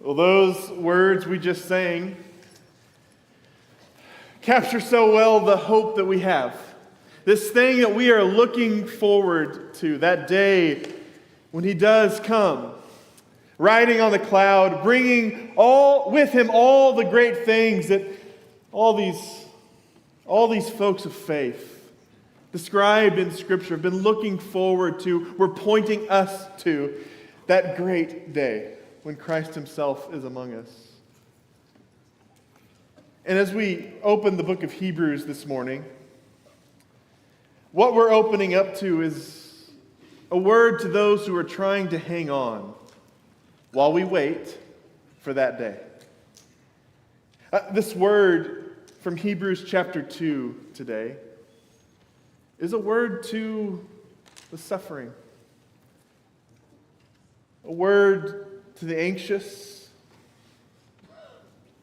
Well, those words we just sang capture so well the hope that we have. This thing that we are looking forward to, that day when He does come, riding on the cloud, bringing with Him all the great things that all these folks of faith described in Scripture have been looking forward to, were pointing us to that great day when Christ Himself is among us. And as we open the book of Hebrews this morning, what we're opening up to is a word to those who are trying to hang on while we wait for that day. This word from Hebrews chapter 2 today is a word to the suffering, a word to the anxious,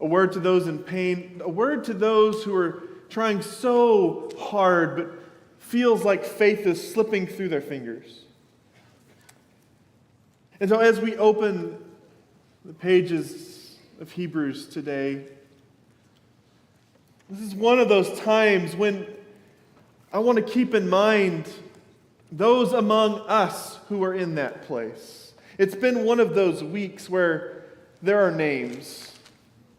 a word to those in pain, a word to those who are trying so hard but feels like faith is slipping through their fingers. And so as we open the pages of Hebrews today, this is one of those times when I want to keep in mind those among us who are in that place. It's been one of those weeks where there are names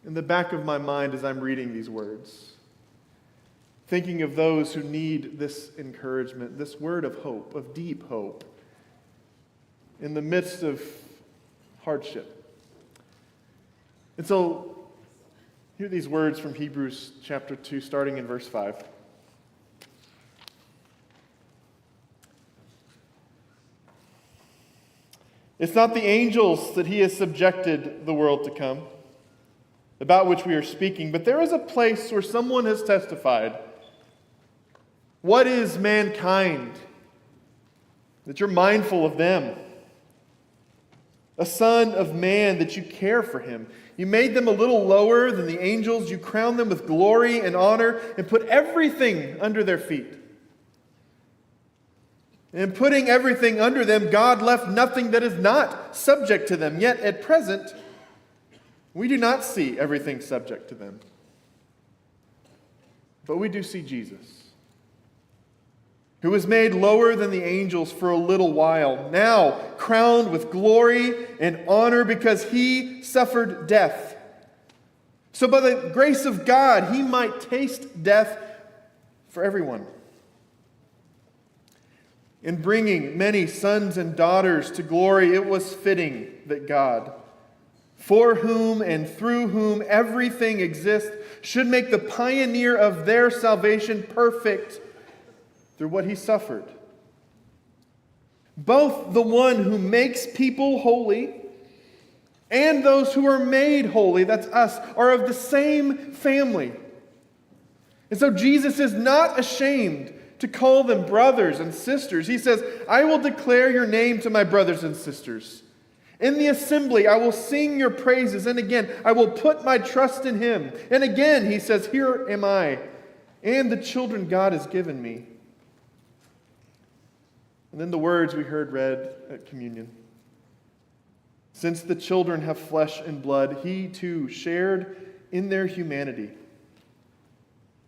in the back of my mind as I'm reading these words, thinking of those who need this encouragement, this word of hope, of deep hope, in the midst of hardship. And so, hear these words from Hebrews chapter 2, starting in verse 5. It's not the angels that He has subjected the world to come, about which we are speaking, but there is a place where someone has testified. What is mankind that you're mindful of them? A son of man that you care for him. You made them a little lower than the angels. You crowned them with glory and honor and put everything under their feet. And putting everything under them, God left nothing that is not subject to them. Yet at present, we do not see everything subject to them. But we do see Jesus, who was made lower than the angels for a little while, now crowned with glory and honor because He suffered death. So by the grace of God, He might taste death for everyone. In bringing many sons and daughters to glory, it was fitting that God, for whom and through whom everything exists, should make the pioneer of their salvation perfect through what He suffered. Both the one who makes people holy and those who are made holy, that's us, are of the same family. And so Jesus is not ashamed to call them brothers and sisters. He says, I will declare your name to my brothers and sisters. In the assembly, I will sing your praises. And again, I will put my trust in Him. And again, He says, here am I and the children God has given me. And then the words we heard read at communion. Since the children have flesh and blood, He too shared in their humanity,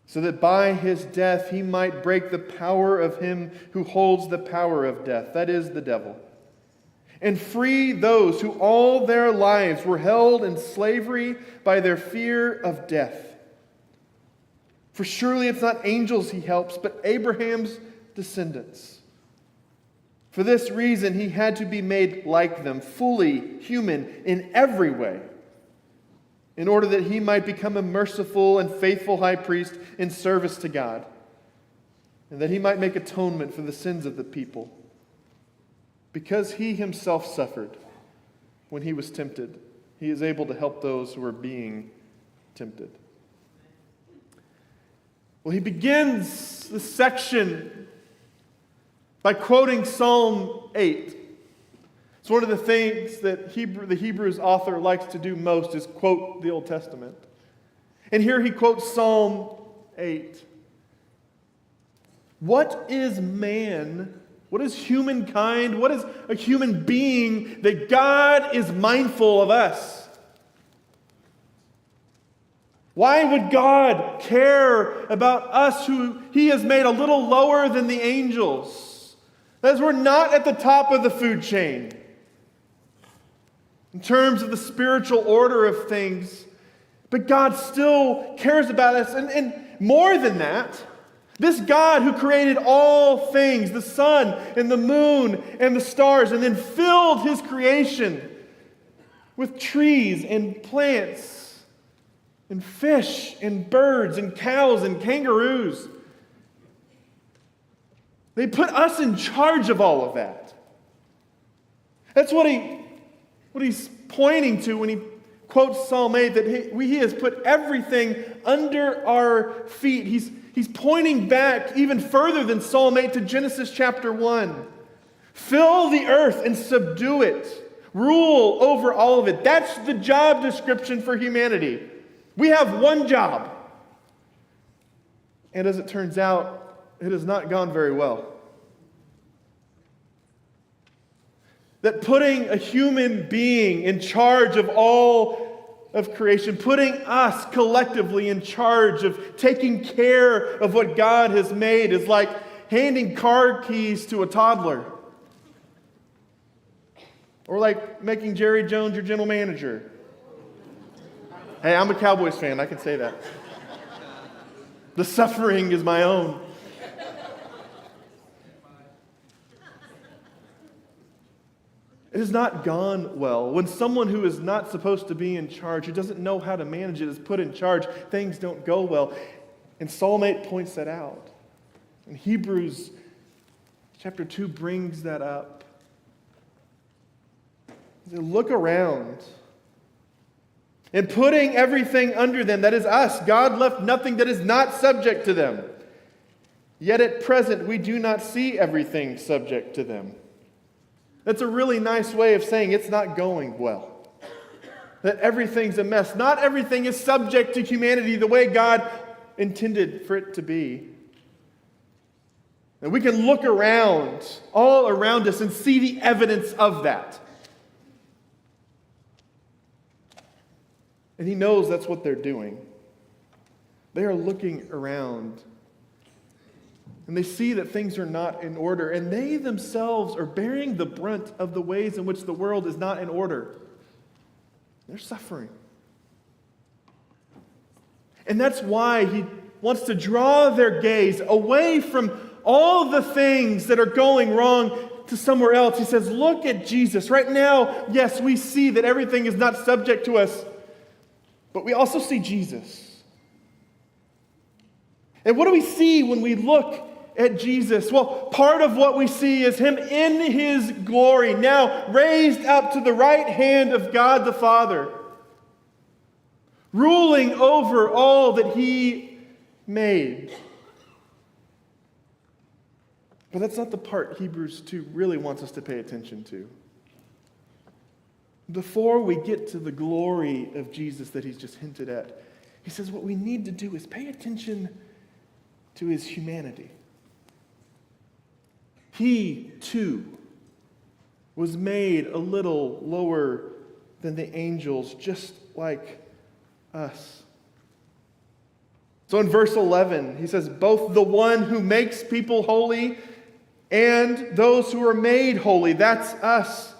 so that by His death He might break the power of him who holds the power of death, that is, the devil, and free those who all their lives were held in slavery by their fear of death. For surely it's not angels He helps, but Abraham's descendants. For this reason He had to be made like them, fully human in every way, in order that He might become a merciful and faithful high priest in service to God, and that He might make atonement for the sins of the people. Because He Himself suffered when He was tempted, He is able to help those who are being tempted. Well, he begins the section by quoting Psalm 8. It's one of the things that the Hebrews author likes to do most is quote the Old Testament. And here he quotes Psalm 8. What is man? What is humankind? What is a human being that God is mindful of us? Why would God care about us who He has made a little lower than the angels? As we're not at the top of the food chain in terms of the spiritual order of things, but God still cares about us. And more than that, this God who created all things, the sun and the moon and the stars, and then filled His creation with trees and plants and fish and birds and cows and kangaroos. They put us in charge of all of that. That's what he's pointing to when he quotes Psalm 8, that he has put everything under our feet. He's pointing back even further than Psalm 8 to Genesis chapter 1. Fill the earth and subdue it. Rule over all of it. That's the job description for humanity. We have one job. And as it turns out, it has not gone very well. That putting a human being in charge of all of creation, putting us collectively in charge of taking care of what God has made, is like handing car keys to a toddler. Or like making Jerry Jones your general manager. Hey, I'm a Cowboys fan, I can say that. The suffering is my own. It has not gone well. When someone who is not supposed to be in charge, who doesn't know how to manage it, is put in charge, things don't go well. And Psalm 8 points that out. And Hebrews chapter 2 brings that up. They look around. And putting everything under them, that is us, God left nothing that is not subject to them. Yet at present, we do not see everything subject to them. That's a really nice way of saying it's not going well. That everything's a mess. Not everything is subject to humanity the way God intended for it to be. And we can look around, all around us, and see the evidence of that. And He knows that's what they're doing. They are looking around. And they see that things are not in order. And they themselves are bearing the brunt of the ways in which the world is not in order. They're suffering. And that's why He wants to draw their gaze away from all the things that are going wrong to somewhere else. He says, look at Jesus. Right now, yes, we see that everything is not subject to us. But we also see Jesus. And what do we see when we look at Jesus? Well, part of what we see is Him in His glory, now raised up to the right hand of God the Father, ruling over all that He made. But that's not the part Hebrews 2 really wants us to pay attention to. Before we get to the glory of Jesus that He's just hinted at, he says what we need to do is pay attention to His humanity. He, too, was made a little lower than the angels, just like us. So in verse 11, he says, both the one who makes people holy and those who are made holy, that's us,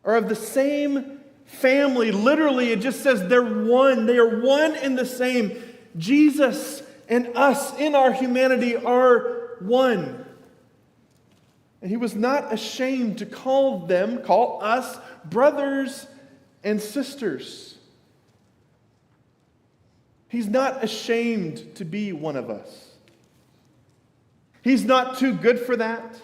are of the same family. Literally, it just says they're one. They are one and the same. Jesus and us in our humanity are one. And He was not ashamed to call us, brothers and sisters. He's not ashamed to be one of us. He's not too good for that.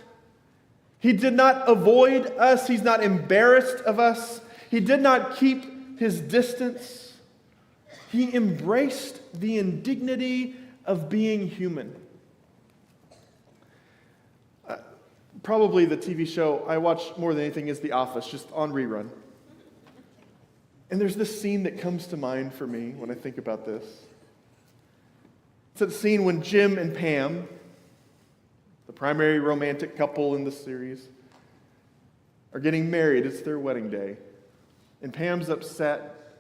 He did not avoid us. He's not embarrassed of us. He did not keep His distance. He embraced the indignity of being human. Probably the TV show I watch more than anything is The Office, just on rerun. And there's this scene that comes to mind for me when I think about this. It's that scene when Jim and Pam, the primary romantic couple in the series, are getting married. It's their wedding day. And Pam's upset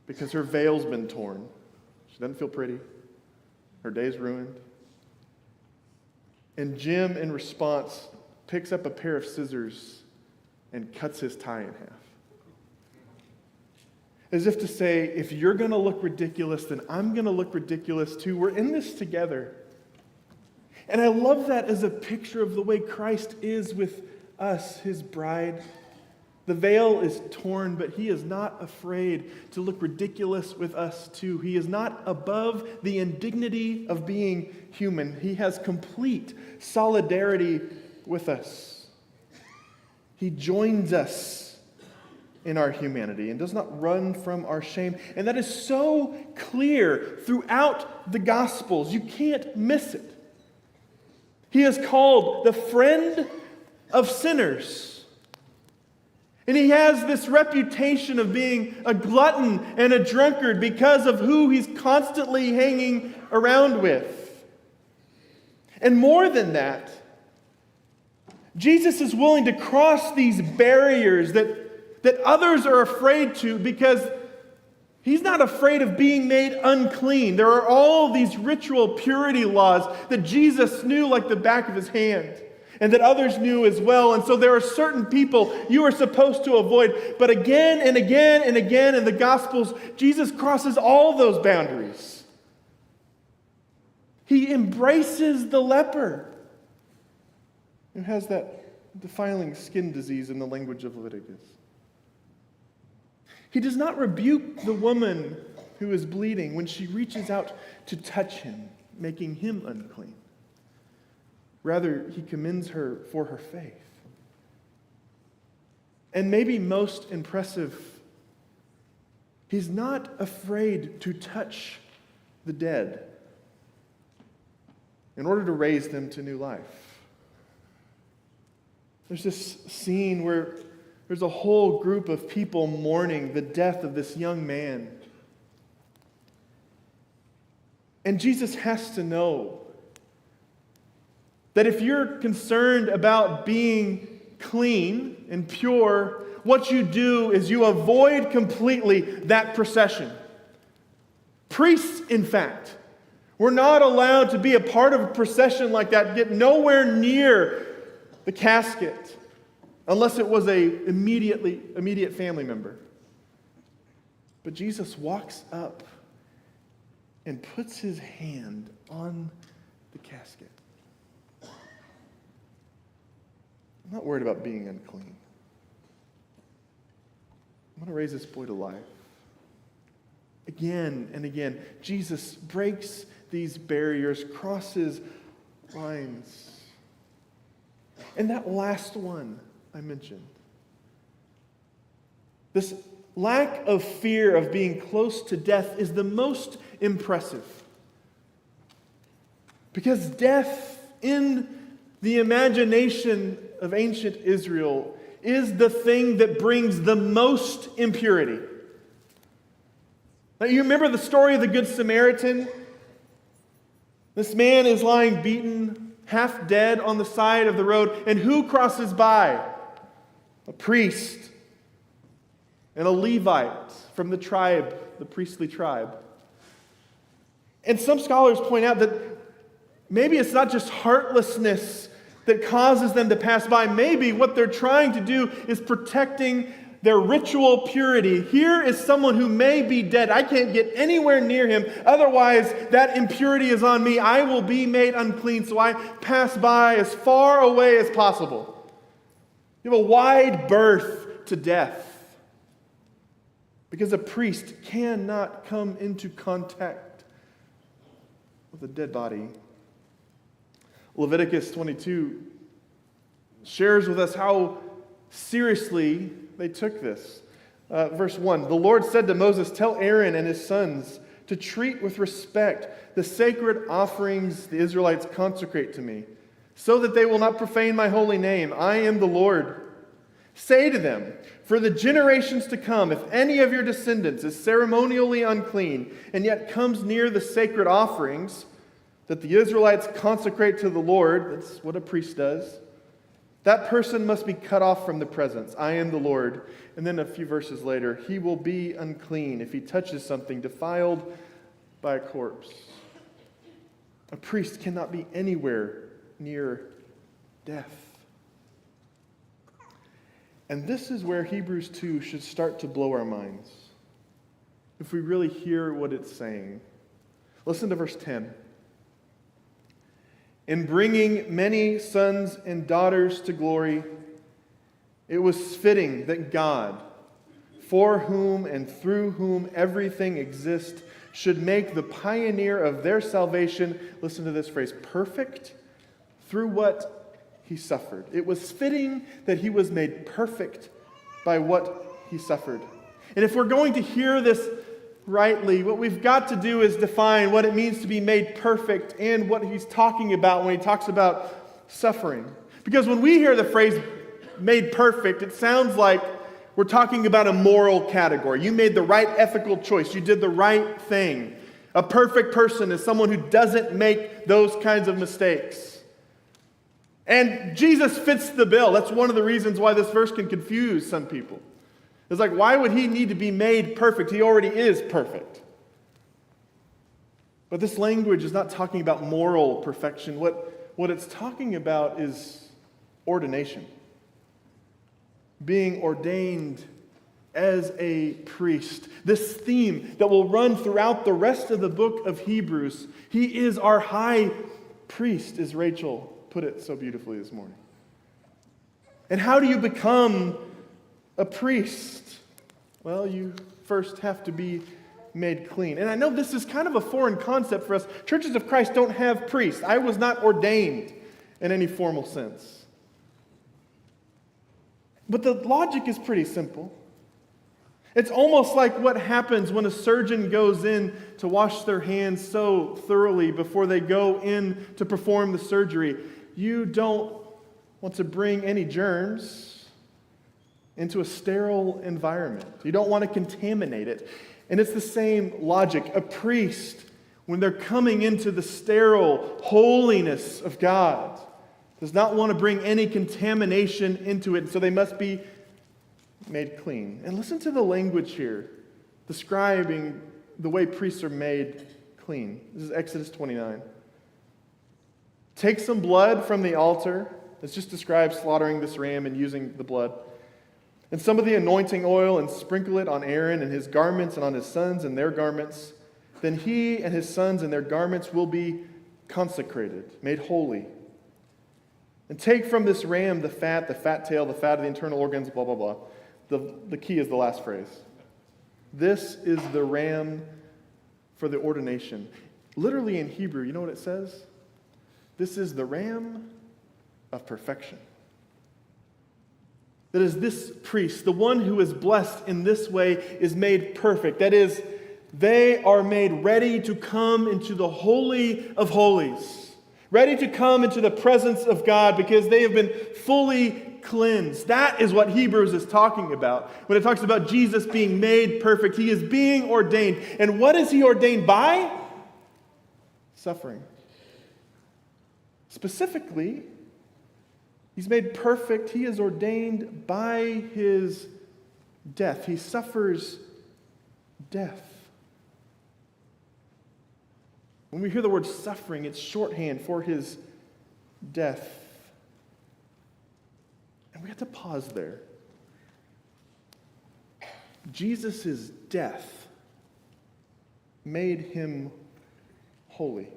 because her veil's been torn. She doesn't feel pretty. Her day's ruined. And Jim, in response, picks up a pair of scissors and cuts his tie in half. As if to say, if you're going to look ridiculous, then I'm going to look ridiculous too. We're in this together. And I love that as a picture of the way Christ is with us, his bride. The veil is torn, but he is not afraid to look ridiculous with us too. He is not above the indignity of being human. He has complete solidarity with us. He joins us in our humanity and does not run from our shame. And that is so clear throughout the Gospels. You can't miss it. He is called the friend of sinners. And he has this reputation of being a glutton and a drunkard because of who he's constantly hanging around with. And more than that, Jesus is willing to cross these barriers that others are afraid to, because he's not afraid of being made unclean. There are all these ritual purity laws that Jesus knew like the back of his hand, and that others knew as well. And so there are certain people you are supposed to avoid. But again and again and again in the Gospels, Jesus crosses all those boundaries. He embraces the leper who has that defiling skin disease in the language of Leviticus. He does not rebuke the woman who is bleeding when she reaches out to touch him, making him unclean. Rather, he commends her for her faith. And maybe most impressive, he's not afraid to touch the dead in order to raise them to new life. There's this scene where there's a whole group of people mourning the death of this young man. And Jesus has to know that if you're concerned about being clean and pure, what you do is you avoid completely that procession. Priests, in fact, were not allowed to be a part of a procession like that, get nowhere near the casket, unless it was an immediate family member. But Jesus walks up and puts his hand on the casket. I'm not worried about being unclean. I'm going to raise this boy to life. Again and again, Jesus breaks these barriers, crosses lines. And that last one I mentioned, this lack of fear of being close to death, is the most impressive. Because death, in the imagination of ancient Israel, is the thing that brings the most impurity. Now, you remember the story of the Good Samaritan? This man is lying beaten, half dead on the side of the road, and who crosses by? A priest and a Levite from the tribe, the priestly tribe. And some scholars point out that maybe it's not just heartlessness that causes them to pass by. Maybe what they're trying to do is protecting their ritual purity. Here is someone who may be dead. I can't get anywhere near him. Otherwise, that impurity is on me. I will be made unclean, so I pass by as far away as possible. You have a wide berth to death, because a priest cannot come into contact with a dead body. Leviticus 22 shares with us how seriously they took this. Verse 1, the Lord said to Moses, "Tell Aaron and his sons to treat with respect the sacred offerings the Israelites consecrate to me, so that they will not profane my holy name. I am the Lord. Say to them, for the generations to come, if any of your descendants is ceremonially unclean and yet comes near the sacred offerings that the Israelites consecrate to the Lord," that's what a priest does, That person must be cut off from the presence. I am the Lord. And then a few verses later, he will be unclean if he touches something defiled by a corpse. A priest cannot be anywhere near death. And this is where Hebrews 2 should start to blow our minds, if we really hear what it's saying. Listen to verse 10. In bringing many sons and daughters to glory, it was fitting that God, for whom and through whom everything exists, should make the pioneer of their salvation, listen to this phrase, perfect through what he suffered. It was fitting that he was made perfect by what he suffered. And if we're going to hear this rightly, what we've got to do is define what it means to be made perfect and what he's talking about when he talks about suffering. Because when we hear the phrase made perfect, it sounds like we're talking about a moral category. You made the right ethical choice. You did the right thing. A perfect person is someone who doesn't make those kinds of mistakes. And Jesus fits the bill. That's one of the reasons why this verse can confuse some people. It's like, why would he need to be made perfect? He already is perfect. But this language is not talking about moral perfection. What it's talking about is ordination. Being ordained as a priest. This theme that will run throughout the rest of the book of Hebrews. He is our high priest, as Rachel put it so beautifully this morning. And how do you become a priest? Well, you first have to be made clean. And I know this is kind of a foreign concept for us. Churches of Christ don't have priests. I was not ordained in any formal sense. But the logic is pretty simple. It's almost like what happens when a surgeon goes in to wash their hands so thoroughly before they go in to perform the surgery. You don't want to bring any germs into a sterile environment. You don't want to contaminate it. And it's the same logic. A priest, when they're coming into the sterile holiness of God, does not want to bring any contamination into it, so they must be made clean. And listen to the language here, describing the way priests are made clean. This is Exodus 29. Take some blood from the altar. It's just describes slaughtering this ram and using the blood. And some of the anointing oil, and sprinkle it on Aaron and his garments and on his sons and their garments. Then he and his sons and their garments will be consecrated, made holy. And take from this ram the fat tail, the fat of the internal organs, blah, blah, blah. The key is the last phrase. This is the ram for the ordination. Literally in Hebrew, you know what it says? This is the ram of perfection. That is, this priest, the one who is blessed in this way, is made perfect. That is, they are made ready to come into the Holy of Holies. Ready to come into the presence of God because they have been fully cleansed. That is what Hebrews is talking about. When it talks about Jesus being made perfect, he is being ordained. And what is he ordained by? Suffering. Specifically, he's made perfect. He is ordained by his death. He suffers death. When we hear the word suffering, it's shorthand for his death. And we have to pause there. Jesus' death made him holy.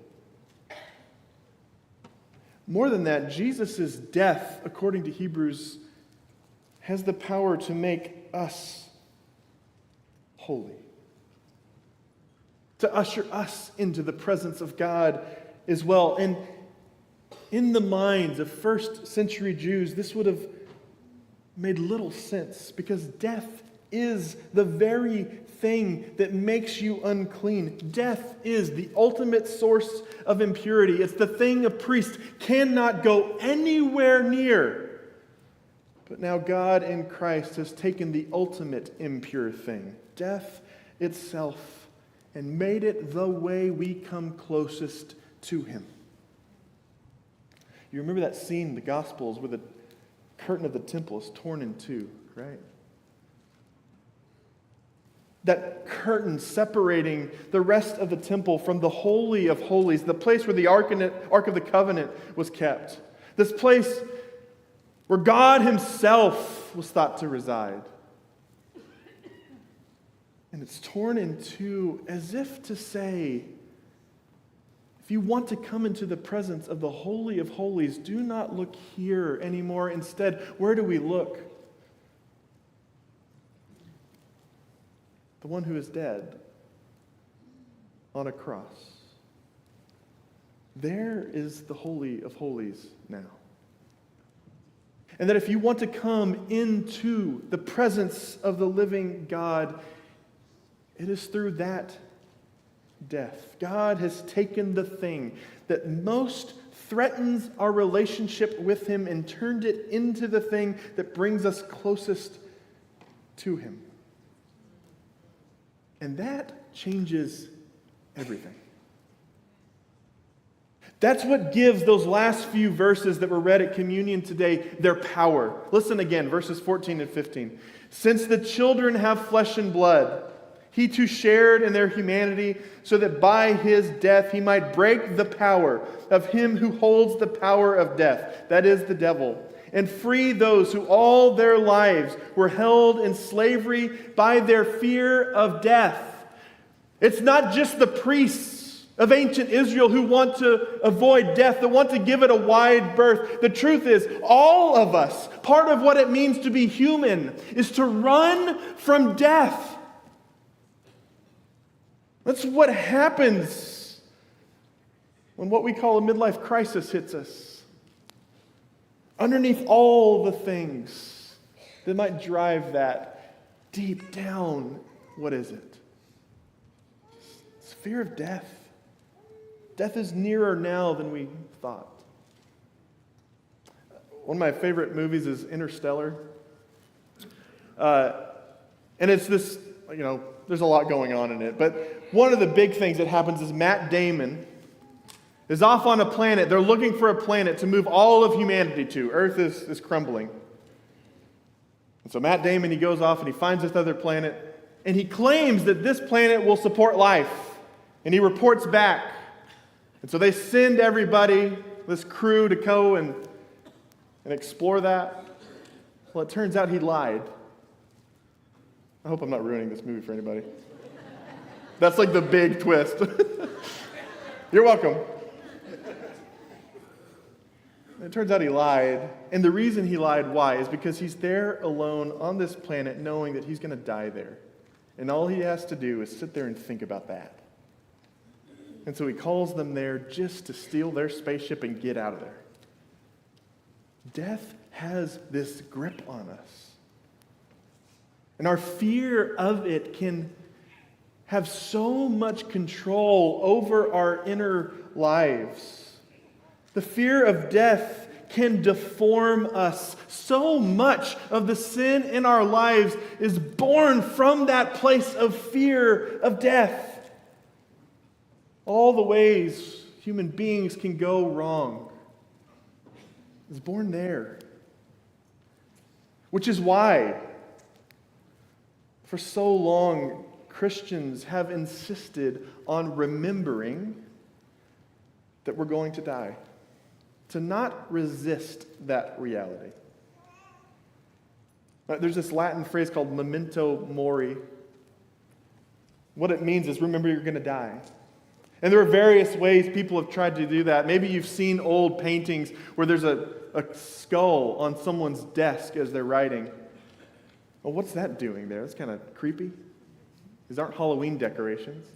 More than that, Jesus' death, according to Hebrews, has the power to make us holy. To usher us into the presence of God as well. And in the minds of first century Jews, this would have made little sense because death is the very thing that makes you unclean. Death is the ultimate source of impurity. It's the thing a priest cannot go anywhere near. But now God in Christ has taken the ultimate impure thing, death itself, and made it the way we come closest to him. You remember that scene in the Gospels where the curtain of the temple is torn in two, right? That curtain separating the rest of the temple from the Holy of Holies, the place where the Ark of the Covenant was kept. This place where God himself was thought to reside. And it's torn in two as if to say, if you want to come into the presence of the Holy of Holies, do not look here anymore. Instead, where do we look? The one who is dead on a cross. There is the Holy of Holies now. And that if you want to come into the presence of the living God, it is through that death. God has taken the thing that most threatens our relationship with him and turned it into the thing that brings us closest to him. And that changes everything. That's what gives those last few verses that were read at communion today their power. Listen again, verses 14 and 15. Since the children have flesh and blood, he too shared in their humanity, so that by his death he might break the power of him who holds the power of death, that is the devil, and free those who all their lives were held in slavery by their fear of death. It's not just the priests of ancient Israel who want to avoid death, that want to give it a wide berth. The truth is, all of us, part of what it means to be human is to run from death. That's what happens when what we call a midlife crisis hits us. Underneath all the things that might drive that, deep down, what is it? It's fear of death. Death is nearer now than we thought. One of my favorite movies is Interstellar. And it's this, there's a lot going on in it. But one of the big things that happens is Matt Damon is off on a planet. They're looking for a planet to move all of humanity to. Earth is crumbling. And so Matt Damon, he goes off and he finds this other planet. And he claims that this planet will support life. And he reports back. And so they send everybody, this crew, to go and explore that. Well, it turns out he lied. I hope I'm not ruining this movie for anybody. That's like the big twist. You're welcome. It turns out he lied. And the reason he lied, why? Is because he's there alone on this planet knowing that he's going to die there. And all he has to do is sit there and think about that. And so he calls them there just to steal their spaceship and get out of there. Death has this grip on us. And our fear of it can have so much control over our inner lives. The fear of death can deform us. So much of the sin in our lives is born from that place of fear of death. All the ways human beings can go wrong is born there. Which is why, for so long, Christians have insisted on remembering that we're going to die. To not resist that reality. There's this Latin phrase called memento mori. What it means is remember you're going to die. And there are various ways people have tried to do that. Maybe you've seen old paintings where there's a skull on someone's desk as they're writing. Well, what's that doing there? That's kind of creepy. These aren't Halloween decorations.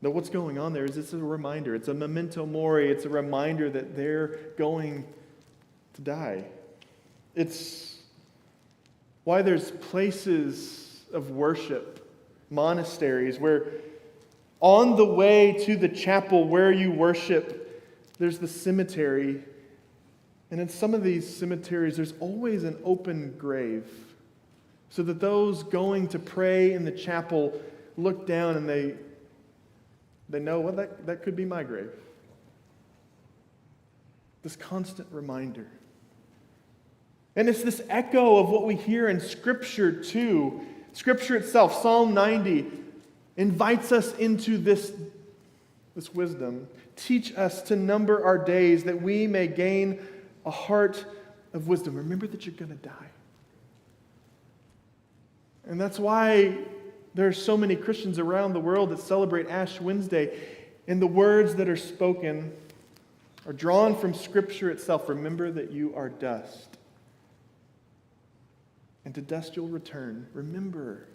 No, what's going on there is it's a reminder. It's a memento mori. It's a reminder that they're going to die. It's why there's places of worship, monasteries, where on the way to the chapel where you worship, there's the cemetery. And in some of these cemeteries, there's always an open grave. So that those going to pray in the chapel look down and they know, well, that could be my grave. This constant reminder. And it's this echo of what we hear in Scripture too. Scripture itself, Psalm 90, invites us into this wisdom. Teach us to number our days that we may gain a heart of wisdom. Remember that you're going to die. And that's why there are so many Christians around the world that celebrate Ash Wednesday. And the words that are spoken are drawn from Scripture itself. Remember that you are dust. And to dust you'll return. Remember.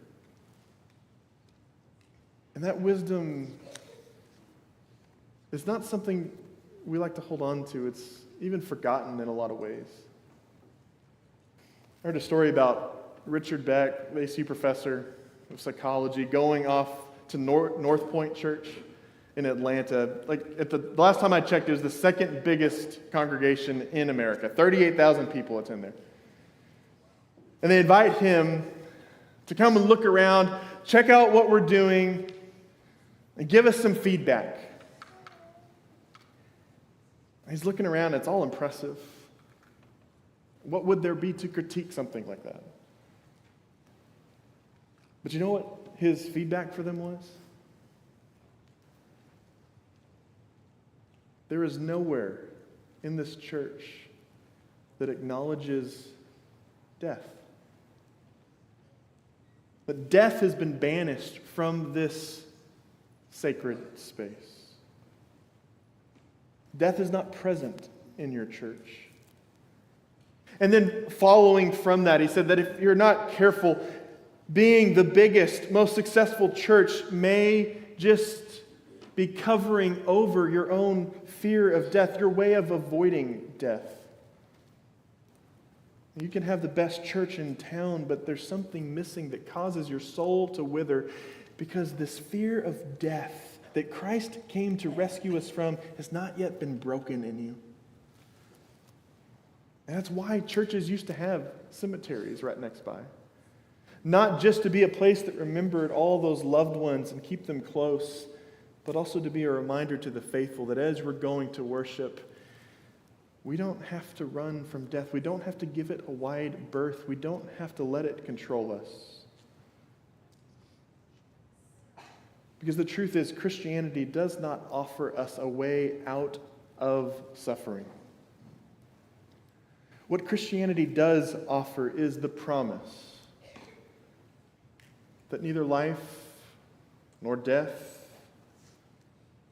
And that wisdom is not something we like to hold on to. It's even forgotten in a lot of ways. I heard a story about Richard Beck, the AC professor of psychology, going off to North Point Church in Atlanta. The last time I checked, it was the second biggest congregation in America. 38,000 people attend there. And they invite him to come and look around, check out what we're doing, and give us some feedback. He's looking around, it's all impressive. What would there be to critique something like that? But you know what his feedback for them was? There is nowhere in this church that acknowledges death. But death has been banished from this sacred space. Death is not present in your church. And then following from that, he said that if you're not careful, being the biggest, most successful church may just be covering over your own fear of death, your way of avoiding death. You can have the best church in town, but there's something missing that causes your soul to wither because this fear of death that Christ came to rescue us from has not yet been broken in you. And that's why churches used to have cemeteries right next by. Not just to be a place that remembered all those loved ones and keep them close, but also to be a reminder to the faithful that as we're going to worship, we don't have to run from death. We don't have to give it a wide berth. We don't have to let it control us. Because the truth is, Christianity does not offer us a way out of suffering. What Christianity does offer is the promise that neither life, nor death,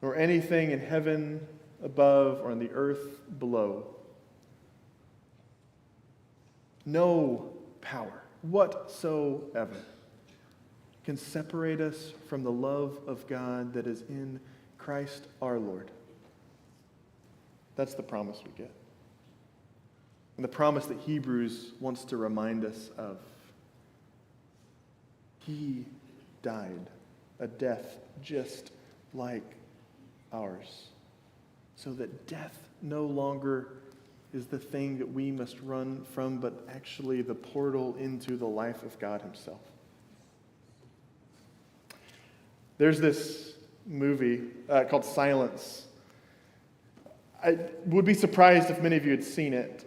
nor anything in heaven above or on the earth below, no power whatsoever can separate us from the love of God that is in Christ our Lord. That's the promise we get. And the promise that Hebrews wants to remind us of. He died a death just like ours, so that death no longer is the thing that we must run from, but actually the portal into the life of God himself. There's this movie called Silence. I would be surprised if many of you had seen it,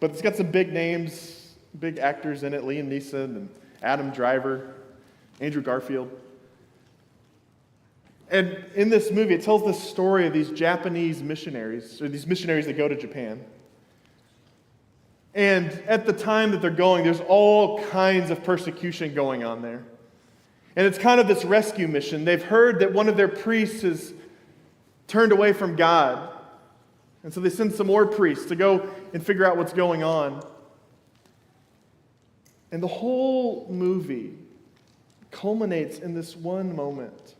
but it's got some big names, big actors in it, Liam Neeson and Adam Driver, Andrew Garfield. And in this movie, it tells the story of these Japanese missionaries, or these missionaries that go to Japan. And at the time that they're going, there's all kinds of persecution going on there. And it's kind of this rescue mission. They've heard that one of their priests has turned away from God. And so they send some more priests to go and figure out what's going on. And the whole movie culminates in this one moment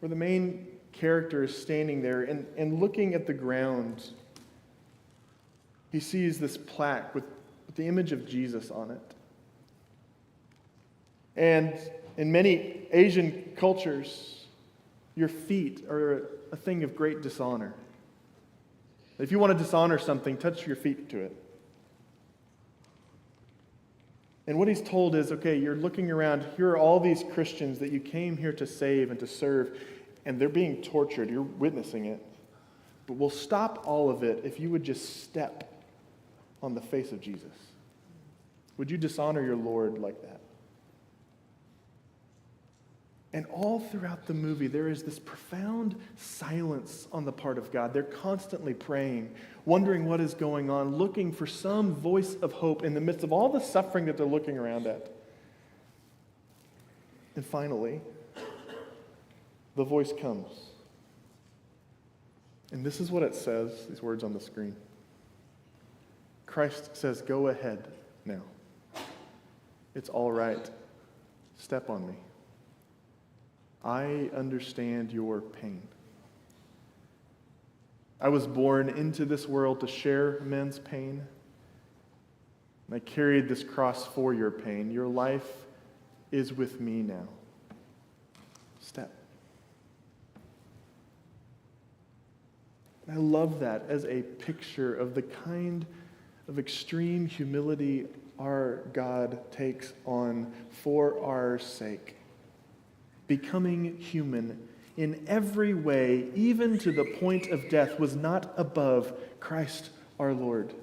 where the main character is standing there and looking at the ground. He sees this plaque with the image of Jesus on it. And in many Asian cultures, your feet are a thing of great dishonor. If you want to dishonor something, touch your feet to it. And what he's told is, okay, you're looking around, here are all these Christians that you came here to save and to serve, and they're being tortured. You're witnessing it. But we'll stop all of it if you would just step on the face of Jesus? Would you dishonor your Lord like that? And all throughout the movie, there is this profound silence on the part of God. They're constantly praying, wondering what is going on, looking for some voice of hope in the midst of all the suffering that they're looking around at. And finally, the voice comes. And this is what it says, these words on the screen. Christ says, "Go ahead now. It's all right. Step on me. I understand your pain. I was born into this world to share men's pain. And I carried this cross for your pain. Your life is with me now. Step." And I love that as a picture of the kind of extreme humility our God takes on for our sake. Becoming human in every way, even to the point of death, was not above Christ our Lord.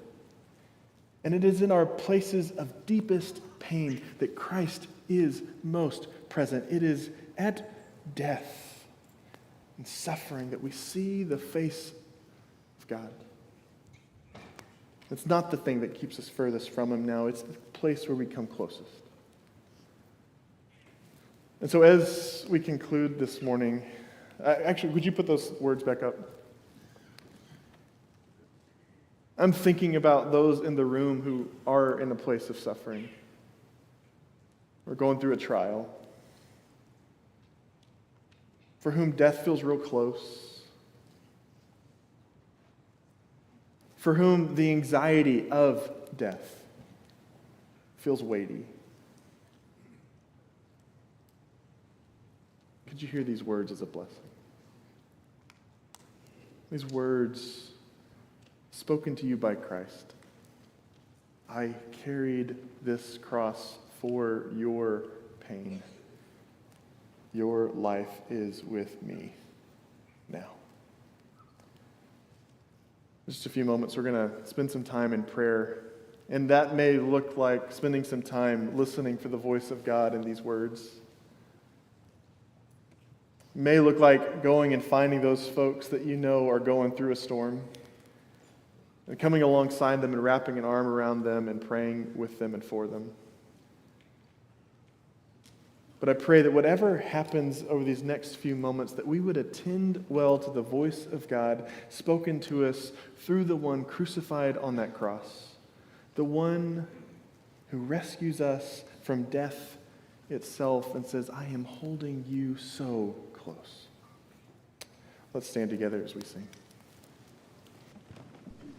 And it is in our places of deepest pain that Christ is most present. It is at death and suffering that we see the face of God. It's not the thing that keeps us furthest from Him now. It's the place where we come closest. And so as we conclude this morning, actually, would you put those words back up? I'm thinking about those in the room who are in a place of suffering or going through a trial, for whom death feels real close, for whom the anxiety of death feels weighty. Could you hear these words as a blessing? These words spoken to you by Christ. I carried this cross for your pain. Your life is with me now. Just a few moments, we're going to spend some time in prayer. And that may look like spending some time listening for the voice of God in these words. May look like going and finding those folks that you know are going through a storm and coming alongside them and wrapping an arm around them and praying with them and for them. But I pray that whatever happens over these next few moments, that we would attend well to the voice of God spoken to us through the one crucified on that cross, the one who rescues us from death itself and says, I am holding you so close. Let's stand together as we sing.